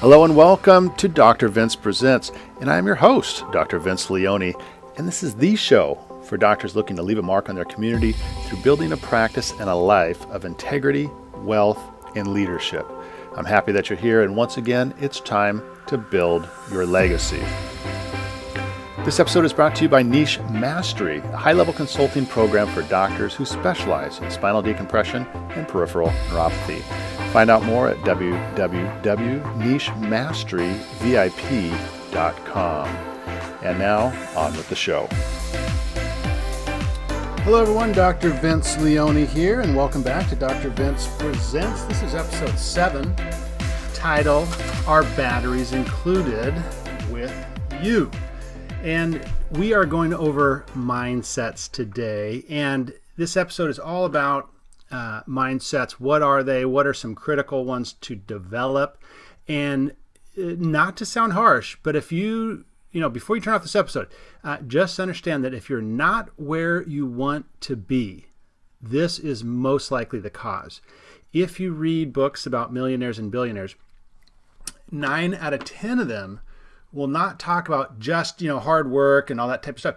Hello and welcome to Dr. Vince Presents, and I'm your host, Dr. Vince Leone, and this is the show for doctors looking to leave a mark on their community through building a practice and a life of integrity, wealth, and leadership. I'm happy that you're here, and once again, it's time to build your legacy. This episode is brought to you by Niche Mastery, a high-level consulting program for doctors who specialize in spinal decompression and peripheral neuropathy. Find out more at www.nichemasteryvip.com. And now, on with the show. Hello everyone, Dr. Vince Leone here, and welcome back to Dr. Vince Presents. This is episode 7, titled, Are Batteries Included with You? And we are going over mindsets today, and this episode is all about mindsets. What are they? What are some critical ones to develop? And not to sound harsh, but if before you turn off this episode, just understand that if you're not where you want to be, this is most likely the cause. If you read books about millionaires and billionaires, 9 out of 10 of them will not talk about just, hard work and all that type of stuff.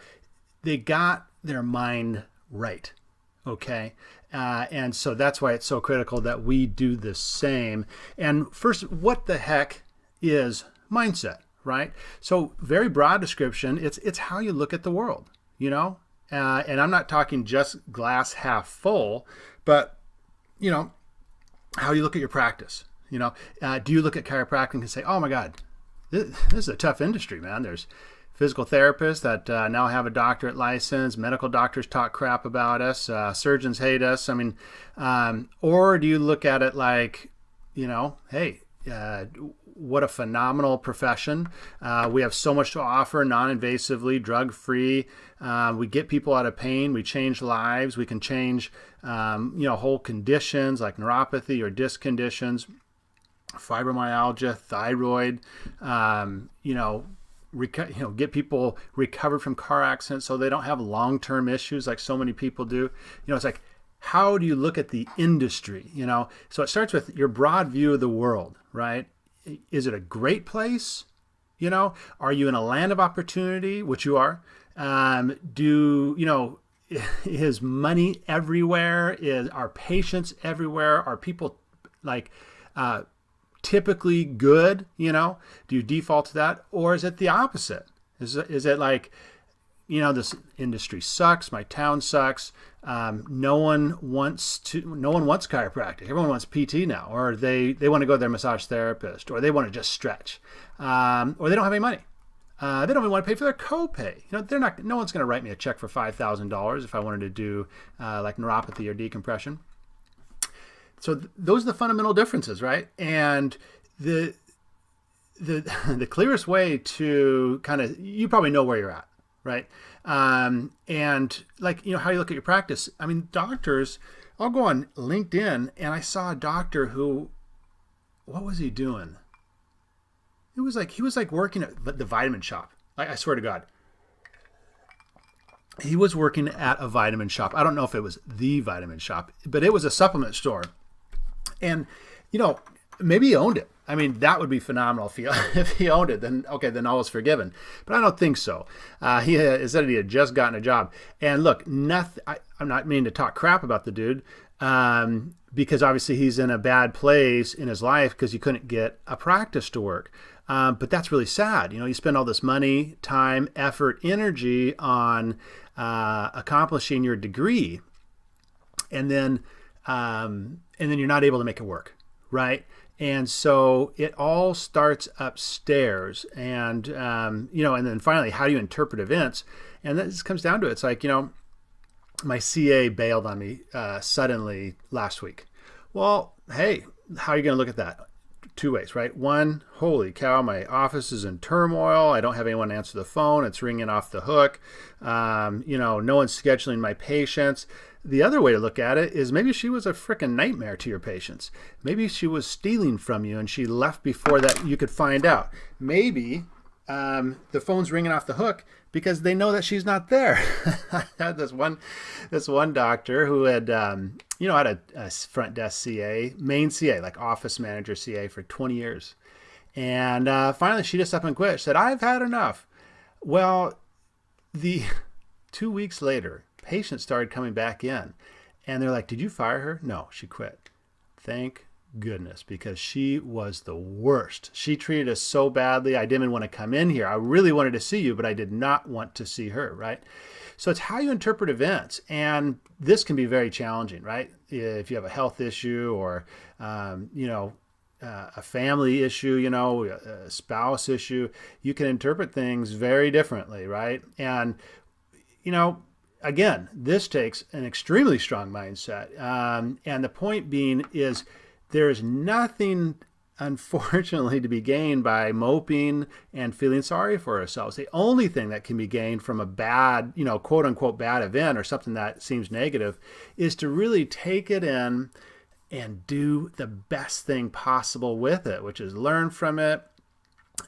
They got their mind right. Okay. And so that's why it's so critical that we do the same. And first, what the heck is mindset, right? So very broad description. It's how you look at the world, and I'm not talking just glass half full, but, how you look at your practice. Do you look at chiropractic and say, oh my God, this is a tough industry, man. There's physical therapists that now have a doctorate license. Medical doctors talk crap about us. Surgeons hate us. Or do you look at it like, hey, what a phenomenal profession. We have so much to offer non-invasively, drug-free. We get people out of pain. We change lives. We can change, whole conditions like neuropathy or disc conditions, fibromyalgia, thyroid, get people recovered from car accidents so they don't have long-term issues like so many people do. It's like, how do you look at the industry? So it starts with your broad view of the world, right? Is it a great place? Are you in a land of opportunity, which you are? Is money everywhere? Are patients everywhere? Are people typically good? Do you default to that? Or is it the opposite? Is it like, this industry sucks, my town sucks, no one wants chiropractic, everyone wants PT now, or they want to go to their massage therapist, or they want to just stretch, or they don't have any money. They don't even want to pay for their copay. No one's going to write me a check for $5,000 if I wanted to do like neuropathy or decompression. So those are the fundamental differences, right? And the clearest way to you probably know where you're at, right? And how you look at your practice. Doctors, I'll go on LinkedIn and I saw a doctor who, what was he doing? He was working at the vitamin shop. I swear to God. He was working at a vitamin shop. I don't know if it was the vitamin shop, but it was a supplement store. And, maybe he owned it. That would be phenomenal if he owned it. Then all is forgiven. But I don't think so. He said he had just gotten a job. And look, I'm not meaning to talk crap about the dude, because obviously he's in a bad place in his life because he couldn't get a practice to work. But that's really sad. You spend all this money, time, effort, energy on accomplishing your degree, and then you're not able to make it work, right? And so it all starts upstairs, and and then finally, how do you interpret events? And this comes down to it. It's like, my CA bailed on me suddenly last week. Well, hey, how are you going to look at that? 2 ways, right? One, holy cow, my office is in turmoil. I don't have anyone to answer the phone. It's ringing off the hook. No one's scheduling my patients. The other way to look at it is maybe she was a freaking nightmare to your patients. Maybe she was stealing from you and she left before that you could find out. Maybe the phone's ringing off the hook because they know that she's not there. I had this one doctor who had had a front desk CA, main CA, like office manager CA for 20 years. And finally, she just up and quit. She said, I've had enough. Well, the 2 weeks later, patients started coming back in. And they're like, did you fire her? No, she quit. Thank goodness, because she was the worst. She treated us so badly. I didn't even want to come in here. I really wanted to see you, but I did not want to see her, right? So it's how you interpret events. And this can be very challenging, right? If you have a health issue or, a family issue, a spouse issue, you can interpret things very differently, right? And, again, this takes an extremely strong mindset. And the point being is there is nothing, unfortunately, to be gained by moping and feeling sorry for ourselves. The only thing that can be gained from a bad, quote unquote, bad event or something that seems negative is to really take it in and do the best thing possible with it, which is learn from it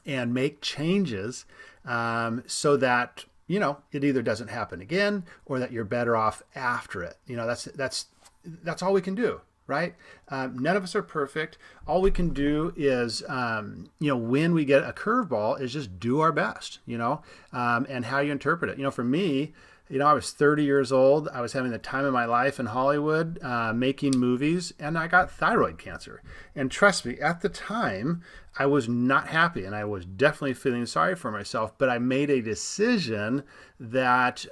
and make changes so that, it either doesn't happen again or that you're better off after it. That's all we can do. Right? None of us are perfect. All we can do is, when we get a curveball, is just do our best, and how you interpret it. For me, I was 30 years old. I was having the time of my life in Hollywood, making movies, and I got thyroid cancer. And trust me, at the time, I was not happy, and I was definitely feeling sorry for myself. But I made a decision that,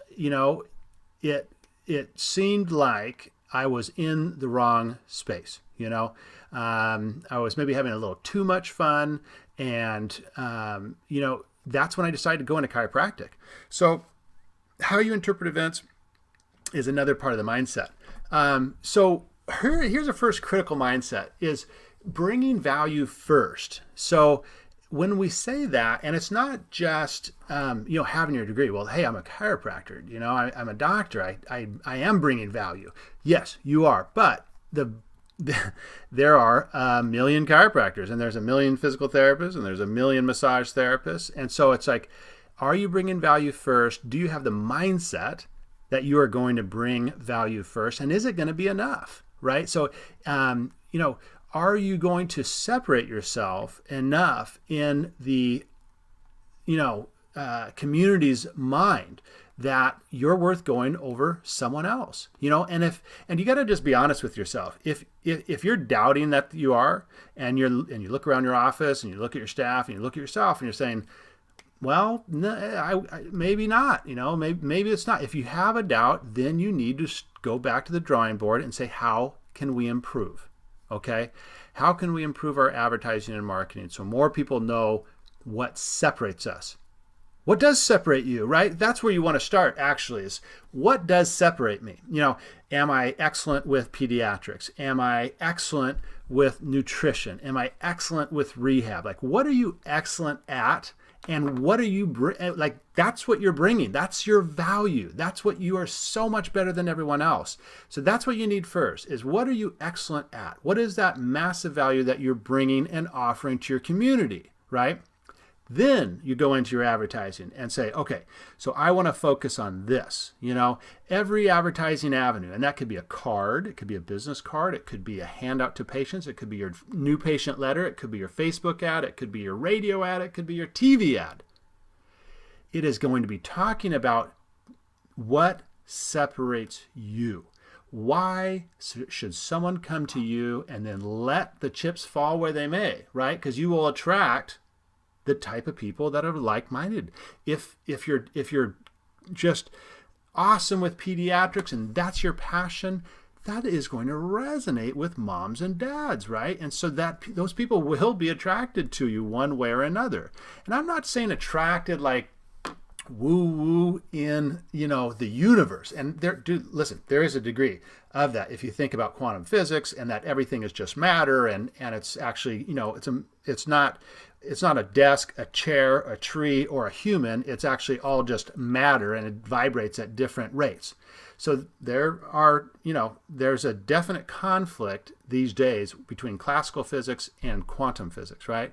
it seemed like I was in the wrong space. I was maybe having a little too much fun. And, that's when I decided to go into chiropractic. So how you interpret events is another part of the mindset. So here's a first critical mindset is bringing value first. So when we say that, and it's not just, having your degree, well, hey, I'm a chiropractor, I'm a doctor, I am bringing value. Yes, you are. But there are a million chiropractors, and there's a million physical therapists, and there's a million massage therapists. And so it's like, are you bringing value first? Do you have the mindset that you are going to bring value first? And is it going to be enough, right? So, are you going to separate yourself enough in the, community's mind that you're worth going over someone else, and you got to just be honest with yourself. If you're doubting that you are, and you look around your office and you look at your staff and you look at yourself and you're saying, well, no, maybe not, maybe it's not. If you have a doubt, then you need to go back to the drawing board and say, how can we improve? Okay. How can we improve our advertising and marketing so more people know what separates us? What does separate you, right? That's where you want to start, actually, is what does separate me? Am I excellent with pediatrics? Am I excellent with nutrition? Am I excellent with rehab? Like, what are you excellent at? And what are you, that's what you're bringing. That's your value. That's what you are so much better than everyone else. So that's what you need first, is what are you excellent at? What is that massive value that you're bringing and offering to your community, right? Then you go into your advertising and say, okay, so I want to focus on this, every advertising avenue. And that could be a card. It could be a business card. It could be a handout to patients. It could be your new patient letter. It could be your Facebook ad. It could be your radio ad. It could be your TV ad. It is going to be talking about what separates you. Why should someone come to you and then let the chips fall where they may, right? Because you will attract the type of people that are like-minded. If you're just awesome with pediatrics and that's your passion, that is going to resonate with moms and dads, right? And so that those people will be attracted to you one way or another. And I'm not saying attracted like woo-woo in, the universe. And listen, there is a degree of that. If you think about quantum physics and that everything is just matter and it's actually, it's not a desk, a chair, a tree, or a human. It's actually all just matter, and it vibrates at different rates. So there's a definite conflict these days between classical physics and quantum physics, right?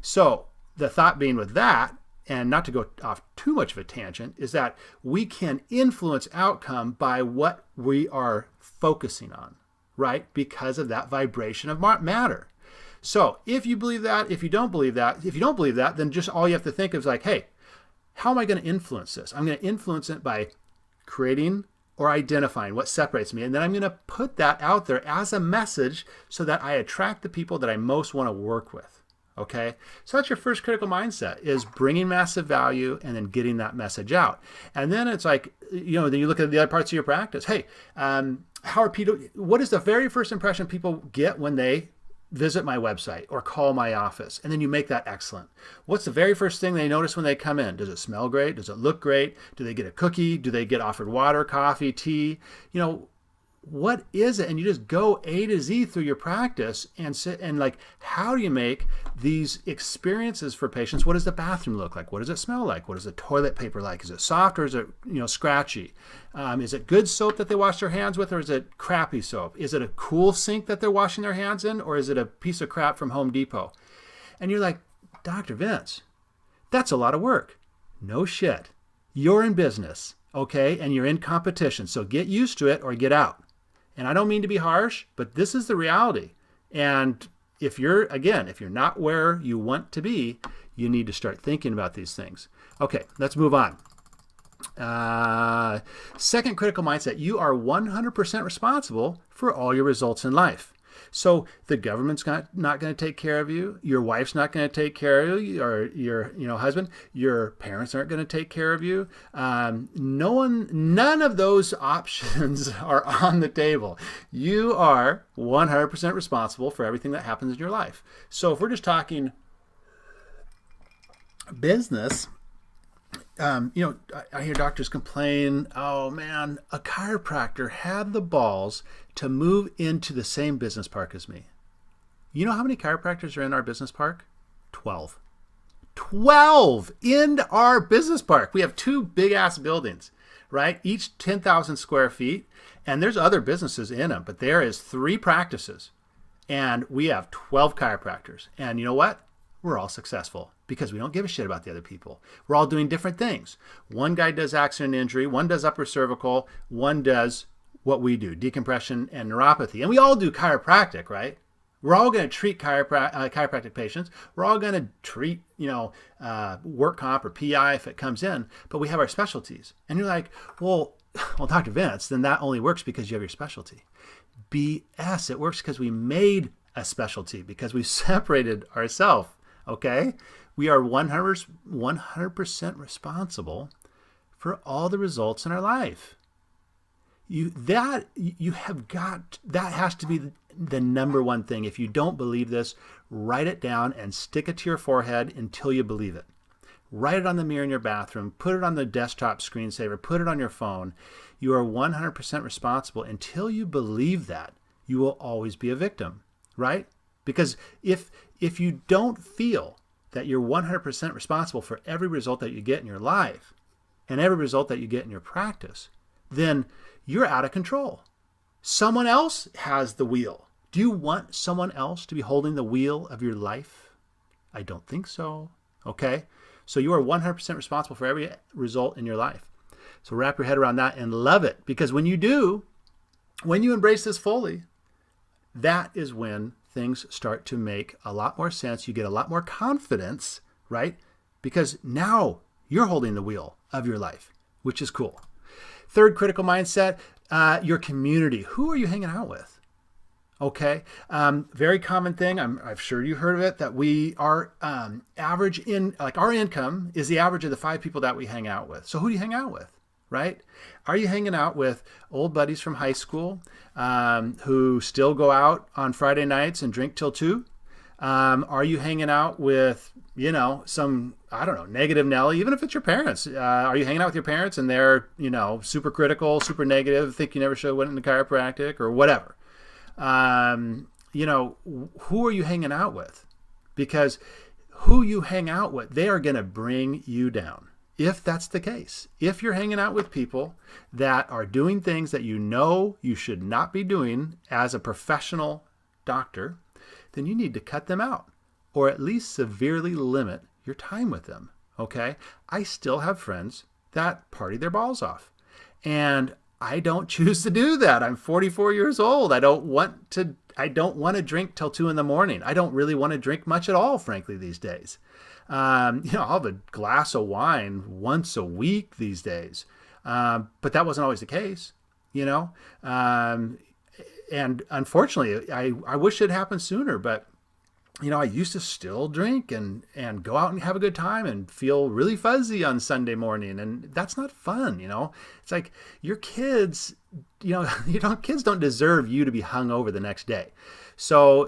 So the thought being with that, and not to go off too much of a tangent, is that we can influence outcome by what we are focusing on, right? Because of that vibration of matter. So if you believe that, if you don't believe that, then just all you have to think is like, hey, how am I going to influence this? I'm going to influence it by creating or identifying what separates me. And then I'm going to put that out there as a message so that I attract the people that I most want to work with. Okay, so that's your first critical mindset, is bringing massive value and then getting that message out. And then it's like, then you look at the other parts of your practice. Hey, what is the very first impression people get when they visit my website or call my office? And then you make that excellent. What's the very first thing they notice when they come in? Does it smell great? Does it look great? Do they get a cookie? Do they get offered water, coffee, tea? What is it? And you just go A to Z through your practice and sit and like, how do you make these experiences for patients? What does the bathroom look like? What does it smell like? What is the toilet paper like? Is it soft or is it, scratchy? Is it good soap that they wash their hands with, or is it crappy soap? Is it a cool sink that they're washing their hands in, or is it a piece of crap from Home Depot? And you're like, Dr. Vince, that's a lot of work. No shit. You're in business, okay? And you're in competition. So get used to it or get out. And I don't mean to be harsh, but this is the reality. And if you're not where you want to be, you need to start thinking about these things. Okay, let's move on. Second critical mindset, you are 100% responsible for all your results in life. So the government's not going to take care of you. Your wife's not going to take care of you, or your husband. Your parents aren't going to take care of you. None of those options are on the table. You are 100% responsible for everything that happens in your life. So if we're just talking business, I hear doctors complain, oh man, a chiropractor had the balls to move into the same business park as me. You know how many chiropractors are in our business park? 12. 12 in our business park. We have 2 big ass buildings, right? Each 10,000 square feet. And there's other businesses in them, but there is 3 practices. And we have 12 chiropractors. And you know what? We're all successful because we don't give a shit about the other people. We're all doing different things. One guy does accident injury, one does upper cervical, one does what we do, decompression and neuropathy. And we all do chiropractic, right? We're all going to treat chiropractic patients. We're all going to treat, work comp or PI if it comes in, but we have our specialties. And you're like, well, Dr. Vince, then that only works because you have your specialty. BS, it works because we made a specialty, because we separated ourselves. Okay, we are 100% responsible for all the results in our life. That has to be the number one thing. If you don't believe this, write it down and stick it to your forehead until you believe it. Write it on the mirror in your bathroom, put it on the desktop screensaver, put it on your phone. You are 100% responsible. Until you believe that, you will always be a victim, right? Because if you don't feel that you're 100% responsible for every result that you get in your life and every result that you get in your practice, then you're out of control. Someone else has the wheel. Do you want someone else to be holding the wheel of your life? I don't think so. Okay? So you are 100% responsible for every result in your life. So wrap your head around that and love it. Because when you do, when you embrace this fully, that is when things start to make a lot more sense. You get a lot more confidence, right? Because now you're holding the wheel of your life, which is cool. Third critical mindset, your community. Who are you hanging out with? Okay. Very common thing. I'm sure you heard of it, that we are average in, like our income is the average of the 5 people that we hang out with. So who do you hang out with? Right? Are you hanging out with old buddies from high school who still go out on Friday nights and drink till 2? Are you hanging out with, some, negative Nelly, even if it's your parents? Are you hanging out with your parents and they're, super critical, super negative, think you never should have went into chiropractic or whatever? Who are you hanging out with? Because who you hang out with, they are going to bring you down. If that's the case, if you're hanging out with people that are doing things that you should not be doing as a professional doctor, then you need to cut them out or at least severely limit your time with them. Okay? I still have friends that party their balls off. And I don't choose to do that. I'm 44 years old. I don't want to drink till 2 a.m. I don't really want to drink much at all, frankly, these days. I'll have a glass of wine once a week these days. But that wasn't always the case, and unfortunately, I wish it happened sooner, but I used to still drink and go out and have a good time and feel really fuzzy on Sunday morning. And that's not fun. It's like your kids, kids don't deserve you to be hungover the next day. So,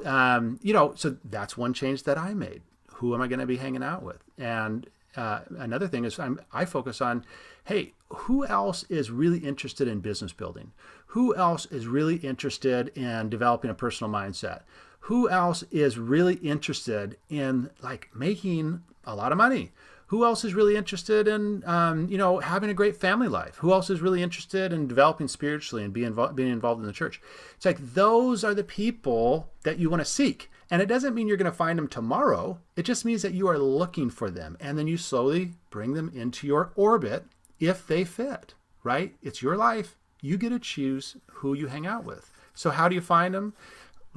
so that's one change that I made. Who am I going to be hanging out with? And another thing is I focus on, hey, who else is really interested in business building? Who else is really interested in developing a personal mindset? Who else is really interested in making a lot of money? Who else is really interested in, having a great family life? Who else is really interested in developing spiritually and being involved in the church? It's like those are the people that you want to seek. And it doesn't mean you're going to find them tomorrow. It just means that you are looking for them. And then you slowly bring them into your orbit if they fit, right? It's your life. You get to choose who you hang out with. So how do you find them?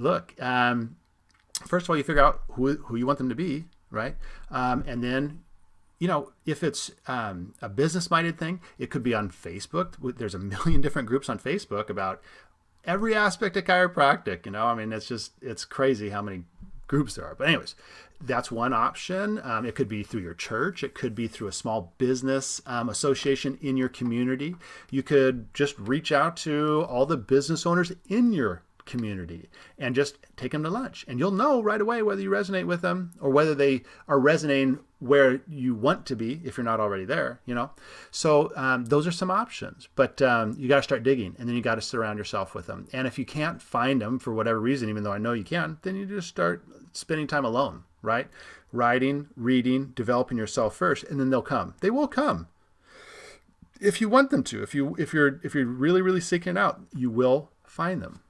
Look, first of all, you figure out who you want them to be, right? And then, if it's a business-minded thing, it could be on Facebook. There's a million different groups on Facebook about every aspect of chiropractic. It's crazy how many groups there are. But anyways, that's one option. It could be through your church. It could be through a small business association in your community. You could just reach out to all the business owners in your community and just take them to lunch, and you'll know right away whether you resonate with them or whether they are resonating where you want to be if you're not already there. So those are some options, but you got to start digging, and then you got to surround yourself with them. And if you can't find them for whatever reason, even though I know you can, then you just start spending time alone, right? Writing, reading, developing yourself first, and then they'll come. They will come if you want them to. If you're really, really seeking it out, you will find them.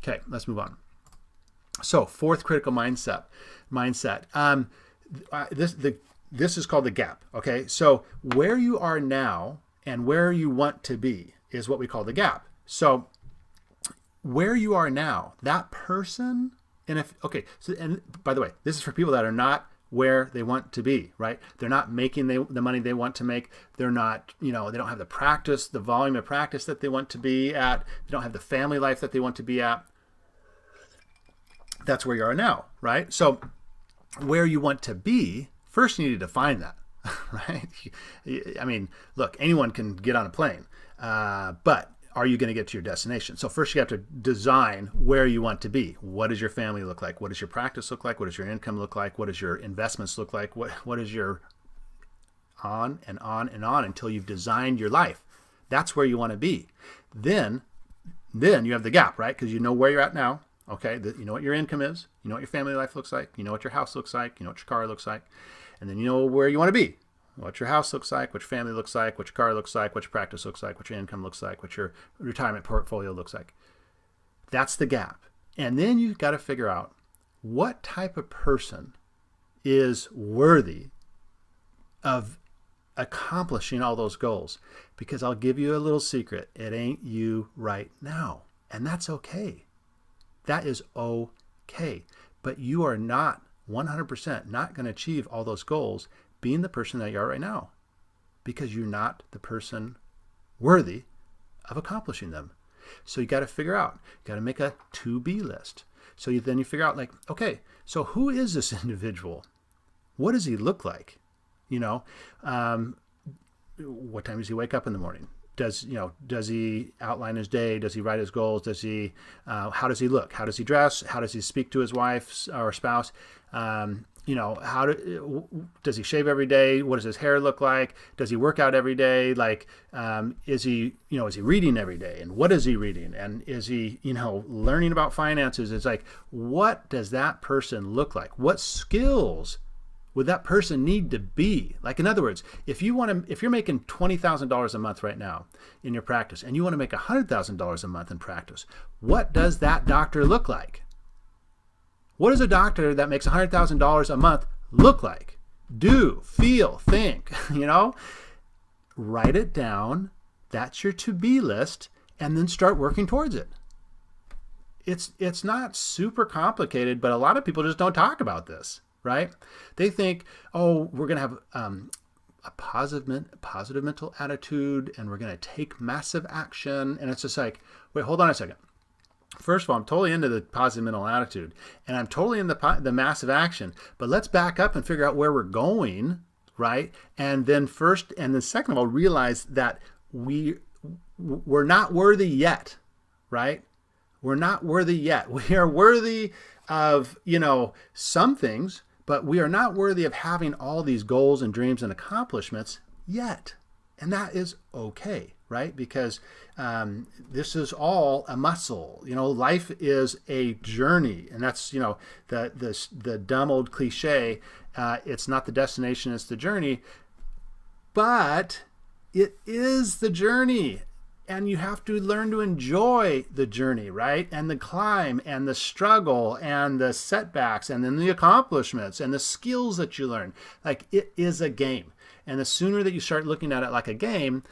Okay, let's move on. So, fourth critical mindset. This is called the gap. Okay, so where you are now and where you want to be is what we call the gap. So, where you are now, that person, and by the way, this is for people that are not where they want to be, right? They're not making the money they want to make. They're not, they don't have the volume of practice that they want to be at. They don't have the family life that they want to be at. That's where you are now, right? So where you want to be, first you need to define that, right? Look, anyone can get on a plane, but are you going to get to your destination? So first you have to design where you want to be. What does your family look like? What does your practice look like? What does your income look like? What does your investments look like? What is your on and on and on until you've designed your life? That's where you want to be. Then you have the gap, right? Because you know where you're at now. Okay, you know what your income is. You know what your family life looks like. You know what your house looks like. You know what your car looks like. And then you know where you want to be. What your house looks like, what your family looks like, what your car looks like, what your practice looks like, what your income looks like, what your retirement portfolio looks like. That's the gap. And then you've got to figure out what type of person is worthy of accomplishing all those goals. Because I'll give you a little secret. It ain't you right now. And that's okay. That is okay. But you are not 100% not going to achieve all those goals being the person that you are right now, because you're not the person worthy of accomplishing them. So you got to figure out, you got to make a to-be list. So then you figure out okay, so who is this individual? What does he look like? What time does he wake up in the morning? Does he outline his day? Does he write his goals? How does he look? How does he dress? How does he speak to his wife or spouse? Does he shave every day? What does his hair look like? Does he work out every day? Is he reading every day? And what is he reading? And is he, learning about finances? It's what does that person look like? What skills would that person need to be? In other words, if you're making $20,000 a month right now in your practice and you want to make $100,000 a month in practice, what does that doctor look like? What does a doctor that makes $100,000 a month look like? Do, feel, think, Write it down. That's your to-be list. and then start working towards it. It's not super complicated, but a lot of people just don't talk about this, right? They think, oh, we're going to have a positive mental attitude, and we're going to take massive action. And it's just like, wait, hold on a second. First of all, I'm totally into the positive mental attitude, and I'm totally in the massive action. But let's back up and figure out where we're going, right? And then second of all, realize that we're not worthy yet, right? We're not worthy yet. We are worthy of, some things, but we are not worthy of having all these goals and dreams and accomplishments yet. And that is okay, right? Because this is all a muscle. Life is a journey. And that's, the dumb old cliche, it's not the destination, it's the journey. But it is the journey. And you have to learn to enjoy the journey, right? And the climb and the struggle and the setbacks and then the accomplishments and the skills that you learn. Like, it is a game. And the sooner that you start looking at it like a game,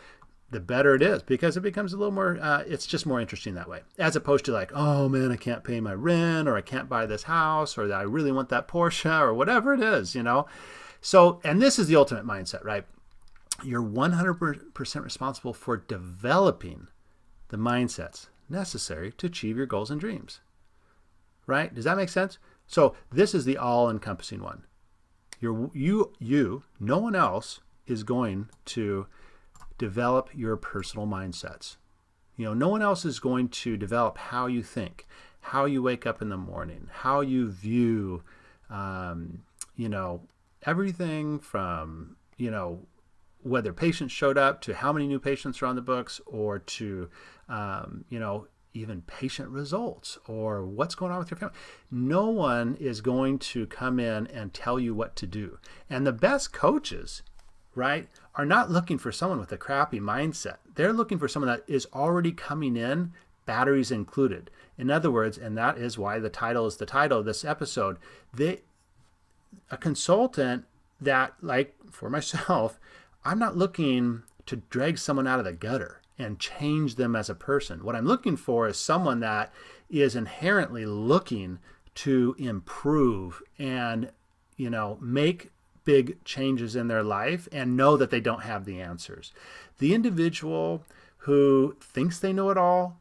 the better it is, because it becomes a little more, it's just more interesting that way. As opposed to like, oh man, I can't pay my rent, or I can't buy this house, or I really want that Porsche, or whatever it is, So, and this is the ultimate mindset, right? You're 100% responsible for developing the mindsets necessary to achieve your goals and dreams, right? Does that make sense? So this is the all-encompassing one. No one else is going to develop your personal mindsets. No one else is going to develop how you think, how you wake up in the morning, how you view, everything from, whether patients showed up to how many new patients are on the books, or to, even patient results, or what's going on with your family. No one is going to come in and tell you what to do. And the best coaches, right, are not looking for someone with a crappy mindset. They're looking for someone that is already coming in, batteries included. In other words, and that is why the title is the title of this episode, a consultant that, like for myself, I'm not looking to drag someone out of the gutter and change them as a person. What I'm looking for is someone that is inherently looking to improve and, make big changes in their life and know that they don't have the answers. The individual who thinks they know it all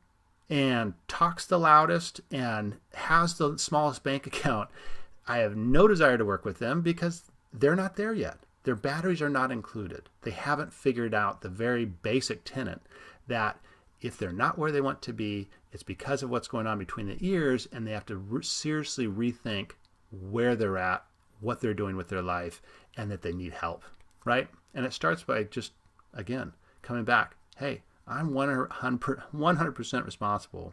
and talks the loudest and has the smallest bank account, I have no desire to work with them, because they're not there yet. Their batteries are not included. They haven't figured out the very basic tenet that if they're not where they want to be, it's because of what's going on between the ears, and they have to seriously rethink where they're at, what they're doing with their life, and that they need help, right? And it starts by just, again, coming back. Hey, I'm 100% responsible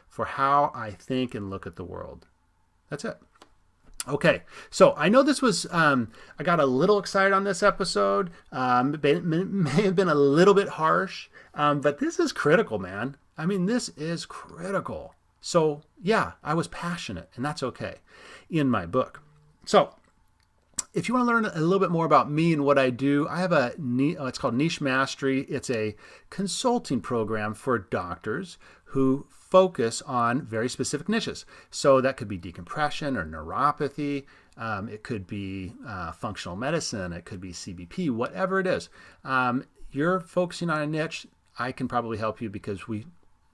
for how I think and look at the world. That's it. Okay, so I know this was, I got a little excited on this episode. It may have been a little bit harsh, but this is critical, man. I mean, this is critical. So yeah, I was passionate, and that's okay in my book. So if you want to learn a little bit more about me and what I do, I have it's called Niche Mastery. It's a consulting program for doctors who focus on very specific niches. So that could be decompression or neuropathy. It could be functional medicine. It could be CBP, whatever it is. You're focusing on a niche, I can probably help you, because we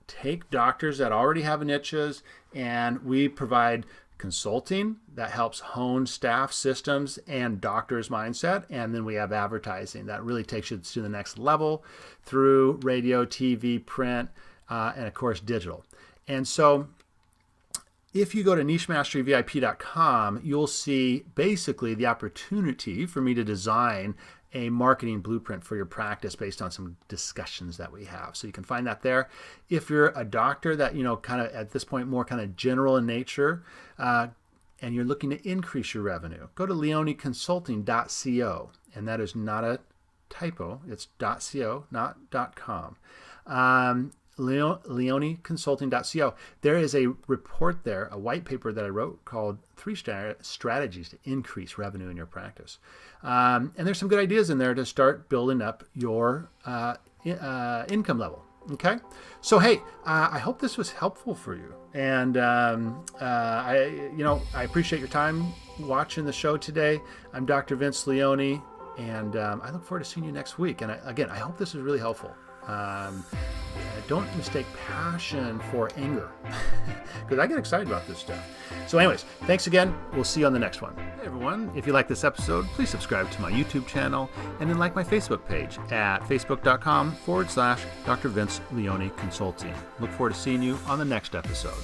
take doctors that already have niches and we provide consulting that helps hone staff systems and doctors' mindset. And then we have advertising that really takes you to the next level through radio, TV, print, and of course, digital. And so if you go to nichemasteryvip.com, you'll see basically the opportunity for me to design a marketing blueprint for your practice based on some discussions that we have. So you can find that there. If you're a doctor that, kind of at this point, more kind of general in nature, and you're looking to increase your revenue, go to leoneconsulting.co. And that is not a typo. It's .co, not .com. leoneconsulting.co. There is a report there, a white paper that I wrote called 3 Strategies to Increase Revenue in Your Practice. And there's some good ideas in there to start building up your income level. Okay, so hey, I hope this was helpful for you, and I appreciate your time watching the show today. I'm Dr. Vince Leone, and I look forward to seeing you next week. And I hope this is really helpful. Don't mistake passion for anger, because I get excited about this stuff. So anyways, thanks again. We'll see you on the next one. Hey everyone, if you like this episode, please subscribe to my YouTube channel and then like my Facebook page at facebook.com/Dr. Vince Leone Consulting. Look forward to seeing you on the next episode.